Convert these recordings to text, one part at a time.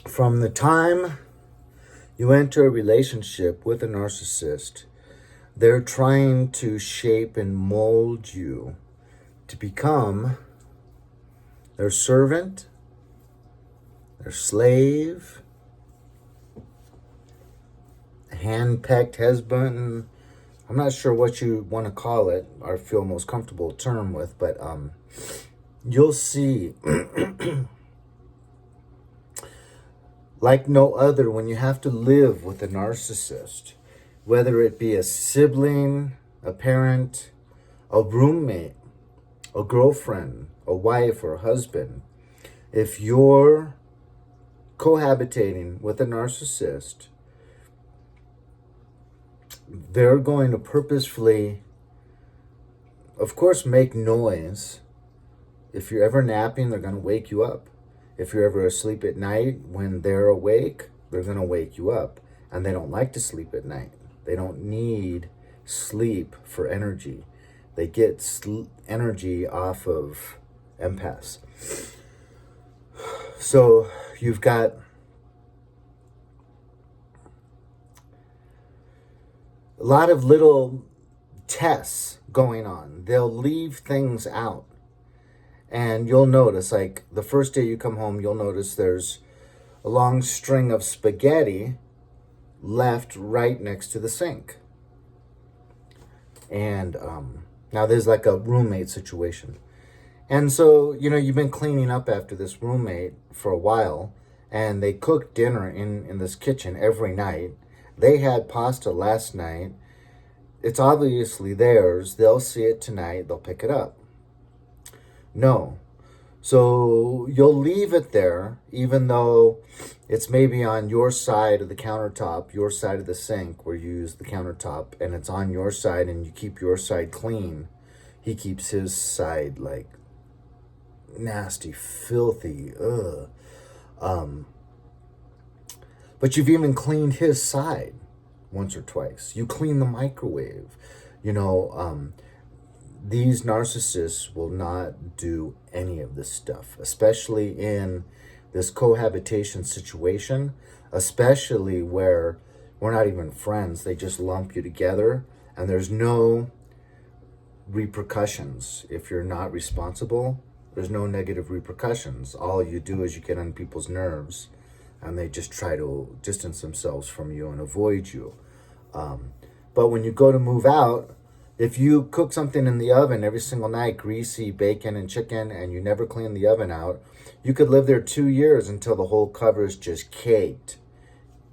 From the time you enter a relationship with a narcissist, they're trying to shape and mold you to become their servant, their slave, hand-pecked husband. I'm not sure what you want to call it or feel most comfortable term with, but you'll see like no other when you have to live with a narcissist, whether it be a sibling, a parent, a roommate, a girlfriend, a wife, or a husband. If you're cohabitating with a narcissist, they're going to purposefully, of course, make noise. If you're ever napping, they're going to wake you up. If you're ever asleep at night, when they're awake, they're going to wake you up. And they don't like to sleep at night. They don't need sleep for energy. They get energy off of empaths. So you've got a lot of little tests going on. They'll leave things out. And you'll notice, like, the first day you come home, you'll notice there's a long string of spaghetti left right next to the sink. And now there's like a roommate situation. And so, you've been cleaning up after this roommate for a while, and they cook dinner in this kitchen every night. They had pasta last night. It's obviously theirs. They'll see it tonight. They'll pick it up. No. So you'll leave it there, even though it's maybe on your side of the countertop, your side of the sink where you use the countertop, and it's on your side and you keep your side clean. He keeps his side like nasty, filthy, but you've even cleaned his side once or twice. You clean the microwave. These narcissists will not do any of this stuff, especially in this cohabitation situation, especially where we're not even friends. They just lump you together, and there's no repercussions. If you're not responsible, there's no negative repercussions. All you do is you get on people's nerves, and they just try to distance themselves from you and avoid you. But when you go to move out, if you cook something in the oven every single night, greasy bacon and chicken, and you never clean the oven out, you could live there 2 years until the whole cover is just caked,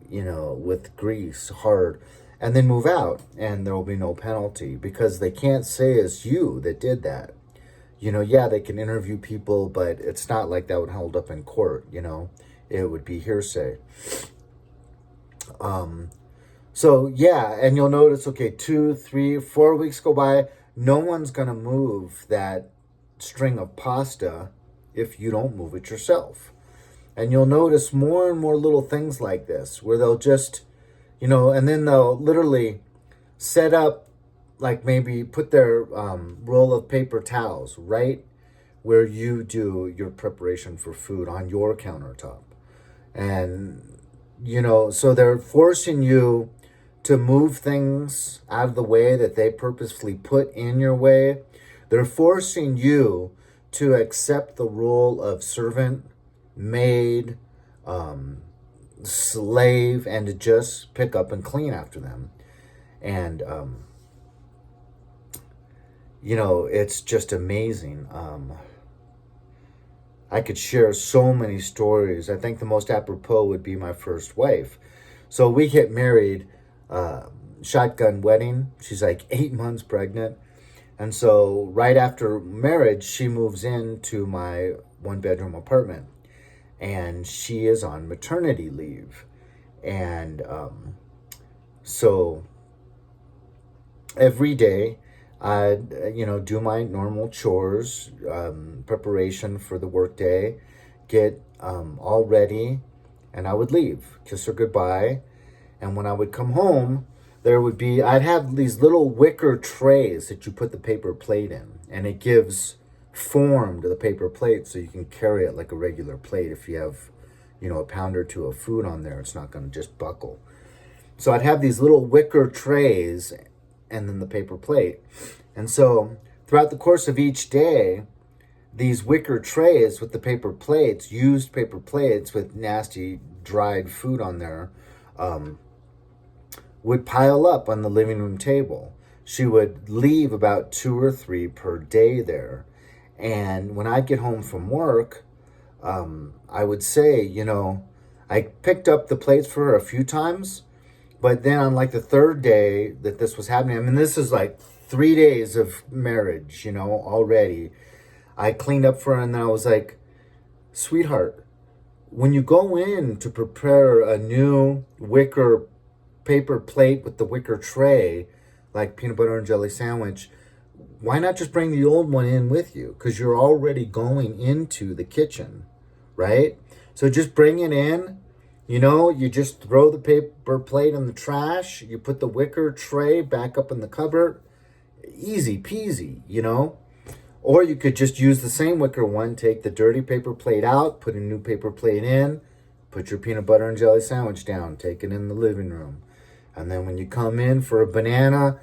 with grease, hard, and then move out, and there will be no penalty because they can't say it's you that did that. Yeah, they can interview people, but it's not like that would hold up in court, It would be hearsay. So, yeah, and you'll notice, 2, 3, 4 weeks go by. No one's going to move that string of pasta if you don't move it yourself. And you'll notice more and more little things like this where they'll just, and then they'll literally set up, like maybe put their roll of paper towels right where you do your preparation for food on your countertop. And, so they're forcing you to move things out of the way that they purposefully put in your way. They're forcing you to accept the role of servant, maid, slave, and to just pick up and clean after them. And, it's just amazing. I could share so many stories. I think the most apropos would be my first wife. So we get married, shotgun wedding. She's like 8 months pregnant. And so right after marriage, she moves into my 1-bedroom apartment. And she is on maternity leave. And so every day, I, do my normal chores, preparation for the workday, get all ready, and I would leave, kiss her goodbye. And when I would come home, I'd have these little wicker trays that you put the paper plate in, and it gives formed the paper plate so you can carry it like a regular plate. If you have, a pound or two of food on there, it's not going to just buckle. So I'd have these little wicker trays and then the paper plate. And so throughout the course of each day, these wicker trays with the paper plates, used paper plates with nasty dried food on there, would pile up on the living room table. She would leave about 2 or 3 per day there. And when I'd get home from work, I would say, I picked up the plates for her a few times, but then on like the third day that this was happening, I mean, this is like 3 days of marriage, already. I cleaned up for her, and then I was like, sweetheart, when you go in to prepare a new wicker paper plate with the wicker tray, like peanut butter and jelly sandwich, why not just bring the old one in with you? Because you're already going into the kitchen, right? So just bring it in. You just throw the paper plate in the trash. You put the wicker tray back up in the cupboard. Easy peasy, Or you could just use the same wicker one, take the dirty paper plate out, put a new paper plate in, put your peanut butter and jelly sandwich down, take it in the living room. And then when you come in for a banana,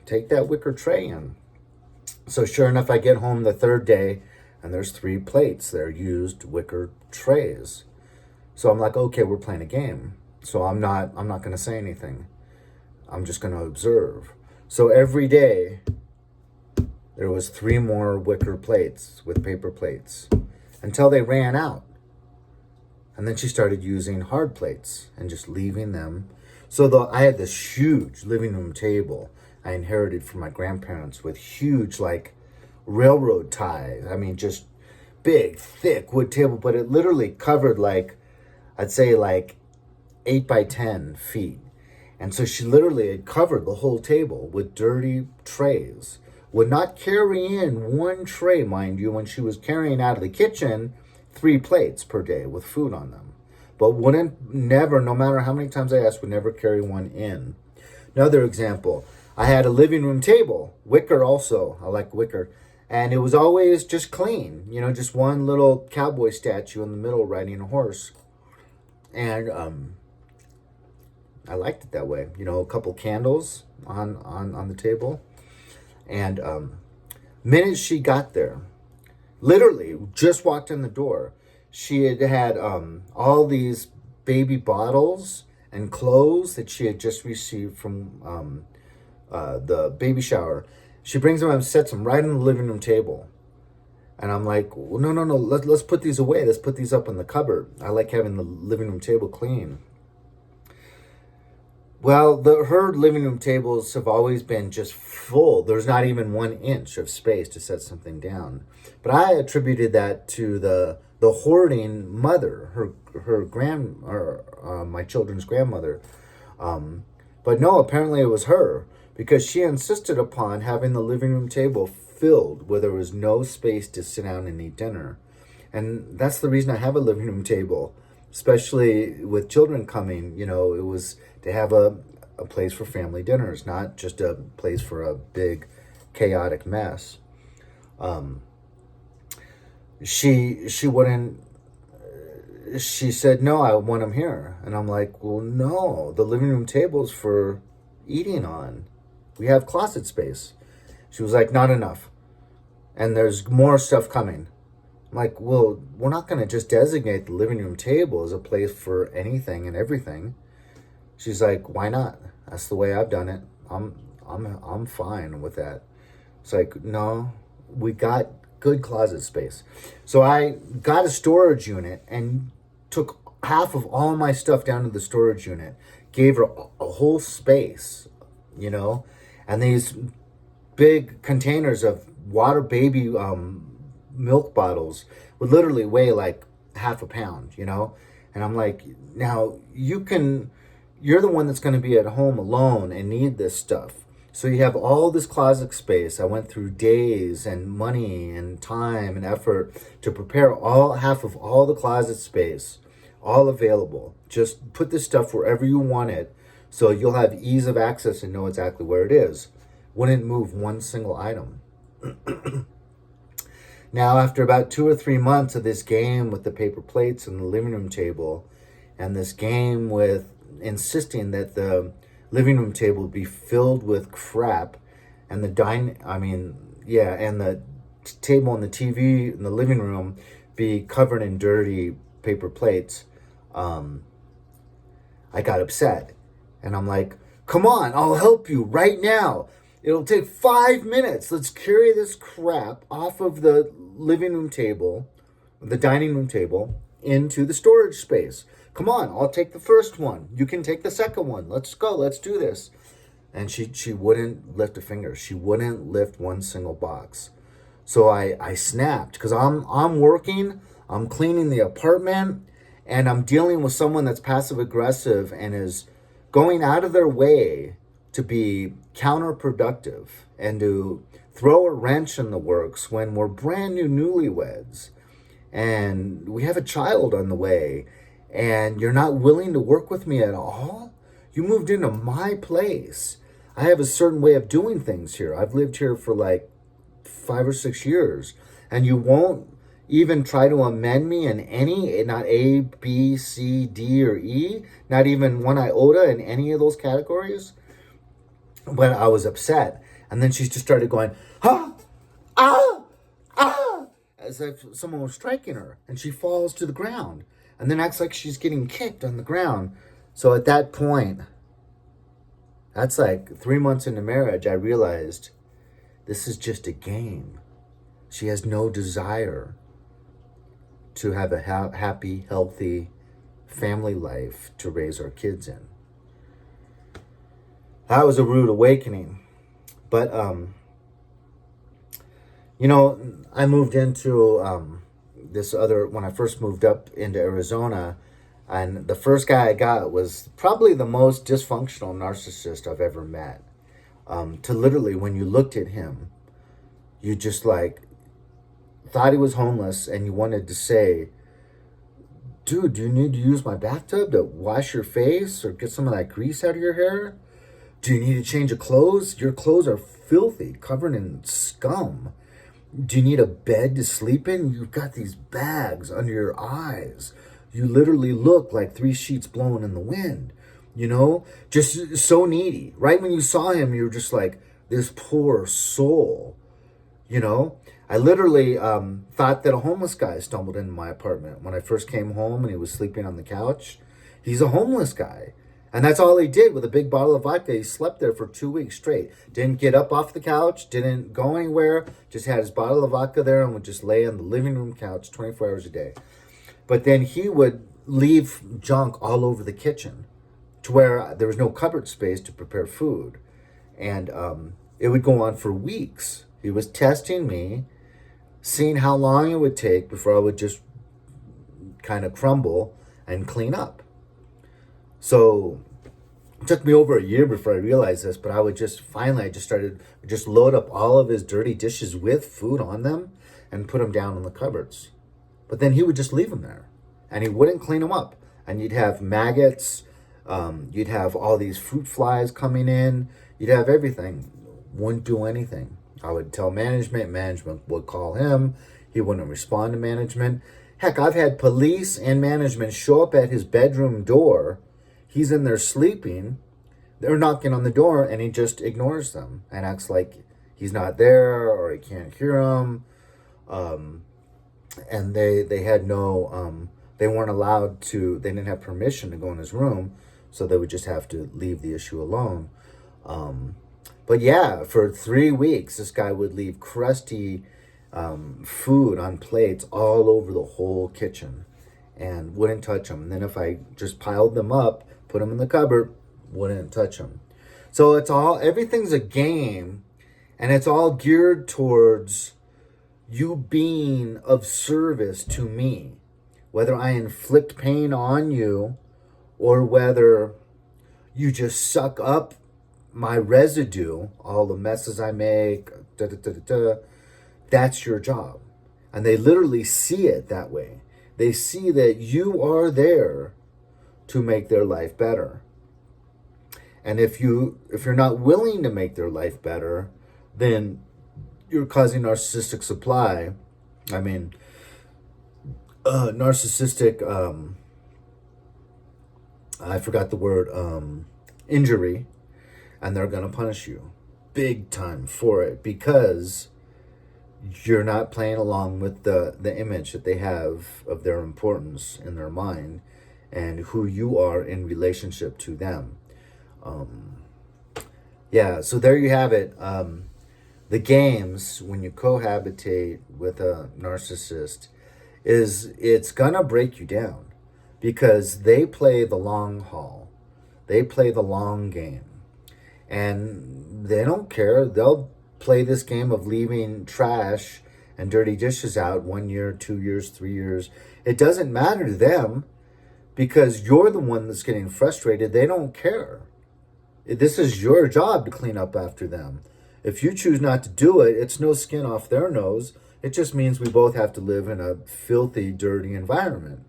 take that wicker tray in. So sure enough, I get home the third day, and there's 3 plates. They're used wicker trays. So I'm like, okay, we're playing a game. So I'm not going to say anything. I'm just going to observe. So every day, there was 3 more wicker plates with paper plates until they ran out. And then she started using hard plates and just leaving them. So I had this huge living room table I inherited from my grandparents with huge, like, railroad ties. I mean, just big, thick wood table, but it literally covered, like, I'd say, like, 8 by 10 feet. And so she literally had covered the whole table with dirty trays. Would not carry in 1 tray, mind you, when she was carrying out of the kitchen 3 plates per day with food on them. But never, no matter how many times I asked, would never carry 1 in. Another example, I had a living room table, wicker also, I like wicker, and it was always just clean, just 1 little cowboy statue in the middle riding a horse. And I liked it that way, a couple candles on the table. And minute she got there, literally just walked in the door, she had all these baby bottles and clothes that she had just received from the baby shower. She brings them and sets them right on the living room table. And I'm like, well, no, let's put these away. Let's put these up in the cupboard. I like having the living room table clean. Well, her living room tables have always been just full. There's not even 1 inch of space to set something down. But I attributed that to the hoarding mother, my children's grandmother. But no, apparently it was her, because she insisted upon having the living room table filled where there was no space to sit down and eat dinner. And that's the reason I have a living room table, especially with children coming. It was to have a place for family dinners, not just a place for a big chaotic mess. She wouldn't, she said, no, I want them here. And I'm like, well, no, the living room table's for eating on. We have closet space. She was like, not enough. And there's more stuff coming. I'm like, well, we're not going to just designate the living room table as a place for anything and everything. She's like, why not? That's the way I've done it. I'm fine with that. It's like, no, we got good closet space. So I got a storage unit and took half of all my stuff down to the storage unit, gave her a whole space, and these big containers of water baby milk bottles would literally weigh like half a pound, And I'm like, now you're the one that's going to be at home alone and need this stuff. So you have all this closet space. I went through days and money and time and effort to prepare half of all the closet space, all available. Just put this stuff wherever you want it, so you'll have ease of access and know exactly where it is. Wouldn't move 1 single item. Now, after about 2 or 3 months of this game with the paper plates and the living room table, and this game with insisting that the living room table be filled with crap, and and the table and the TV in the living room be covered in dirty paper plates, I got upset. And I'm like, come on, I'll help you right now. It'll take 5 minutes. Let's carry this crap off of the living room table, the dining room table, into the storage space. Come on, I'll take the first one. You can take the second one. Let's go. Let's do this. And she wouldn't lift a finger. She wouldn't lift one single box. So I snapped because I'm working, I'm cleaning the apartment, and I'm dealing with someone that's passive aggressive and is going out of their way to be counterproductive and to throw a wrench in the works when we're brand new newlyweds and we have a child on the way, and you're not willing to work with me at all? You moved into my place. I have a certain way of doing things here. I've lived here for like 5 or 6 years, and you won't even try to amend me in any, not A, B, C, D, or E, not even one iota in any of those categories. But I was upset. And then she just started going, ah, ah, ah, as if someone was striking her. And she falls to the ground and then acts like she's getting kicked on the ground. So at that point, that's like 3 months into marriage, I realized this is just a game. She has no desire to have a happy, healthy family life to raise our kids in. That was a rude awakening. But, I moved into when I first moved up into Arizona, and the first guy I got was probably the most dysfunctional narcissist I've ever met. To literally, when you looked at him, you just like thought he was homeless, and you wanted to say, dude, do you need to use my bathtub to wash your face or get some of that grease out of your hair? Do you need to change your clothes? Your clothes are filthy, covered in scum. Do you need a bed to sleep in? You've got these bags under your eyes. You literally look like 3 sheets blowing in the wind. Just so needy. Right when you saw him, you were just like, this poor soul. I literally thought that a homeless guy stumbled into my apartment when I first came home and he was sleeping on the couch. He's a homeless guy. And that's all he did with a big bottle of vodka. He slept there for 2 weeks straight. Didn't get up off the couch, didn't go anywhere, just had his bottle of vodka there and would just lay on the living room couch 24 hours a day. But then he would leave junk all over the kitchen to where there was no cupboard space to prepare food. And it would go on for weeks. He was testing me, seeing how long it would take before I would just kind of crumble and clean up. So it took me over a year before I realized this, but I just load up all of his dirty dishes with food on them and put them down in the cupboards. But then he would just leave them there and he wouldn't clean them up. And you'd have maggots, you'd have all these fruit flies coming in, you'd have everything. Wouldn't do anything. I would tell management would call him. He wouldn't respond to management. Heck, I've had police and management show up at his bedroom door. He's in there sleeping. They're knocking on the door and he just ignores them and acts like he's not there or he can't hear them. And they had no, they weren't allowed to, they didn't have permission to go in his room. So they would just have to leave the issue alone. But yeah, for 3 weeks, this guy would leave crusty food on plates all over the whole kitchen and wouldn't touch them. And then if I just piled them up, put them in the cupboard, wouldn't touch them. So everything's a game, and it's all geared towards you being of service to me. Whether I inflict pain on you or whether you just suck up my residue, all the messes I make, that's your job. And they literally see it that way. They see that you are there to make their life better. And if you're not willing to make their life better, then you're causing narcissistic supply I mean, narcissistic, I forgot the word, injury, and they're going to punish you big time for it because you're not playing along with the image that they have of their importance in their mind and who you are in relationship to them. Yeah, so there you have it. The games, when you cohabitate with a narcissist, it's gonna break you down because they play the long haul. They play the long game. And they don't care. They'll play this game of leaving trash and dirty dishes out 1 year, 2 years, 3 years. It doesn't matter to them because you're the one that's getting frustrated. They don't care. This is your job to clean up after them. If you choose not to do it, it's no skin off their nose. It just means we both have to live in a filthy, dirty environment.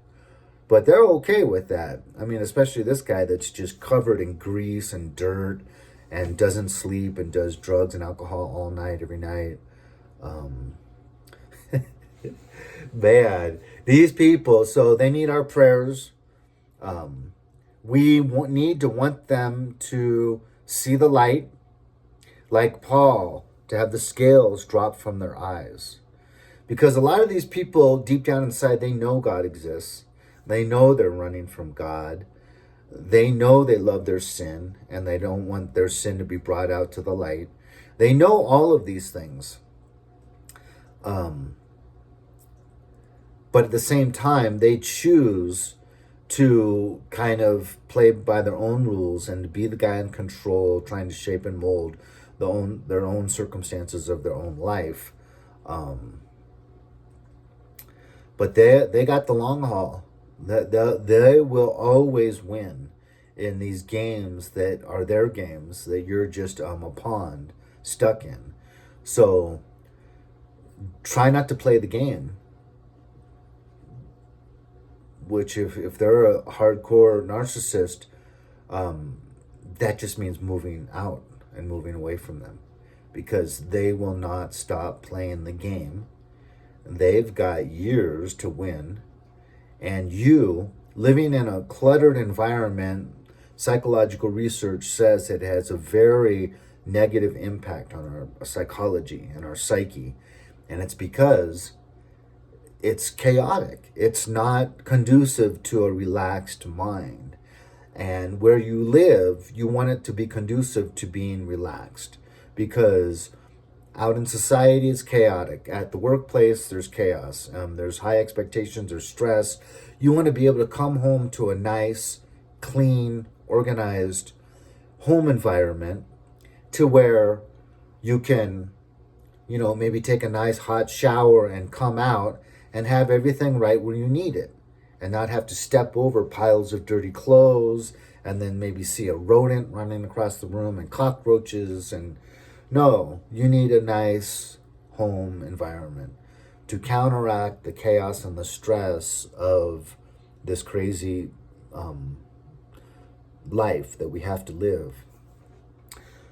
But they're okay with that. I mean, especially this guy that's just covered in grease and dirt and doesn't sleep and does drugs and alcohol all night, every night. Man, these people, so they need our prayers. We need to want them to see the light, like Paul, to have the scales drop from their eyes. Because a lot of these people, deep down inside, they know God exists. They know they're running from God. They know they love their sin, and they don't want their sin to be brought out to the light. They know all of these things. But at the same time, they choose to kind of play by their own rules and to be the guy in control, trying to shape and mold their own circumstances of their own life. But they got the long haul. They will always win in these games that are their games that you're just a pawn stuck in. So try not to play the game. Which if they're a hardcore narcissist, that just means moving out and moving away from them, because they will not stop playing the game. They've got years to win, and you living in a cluttered environment, psychological research says it has a very negative impact on our psychology and our psyche, and it's because it's chaotic. It's not conducive to a relaxed mind. And where you live, you want it to be conducive to being relaxed, because out in society, it's chaotic. At the workplace, there's chaos. There's high expectations, there's stress. You want to be able to come home to a nice, clean, organized home environment to where you can, maybe take a nice hot shower and come out and have everything right where you need it, and not have to step over piles of dirty clothes and then maybe see a rodent running across the room and cockroaches. And no, you need a nice home environment to counteract the chaos and the stress of this crazy life that we have to live.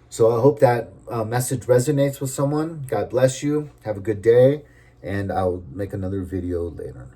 So I hope that message resonates with someone. God bless you. Have a good day. And I'll make another video later.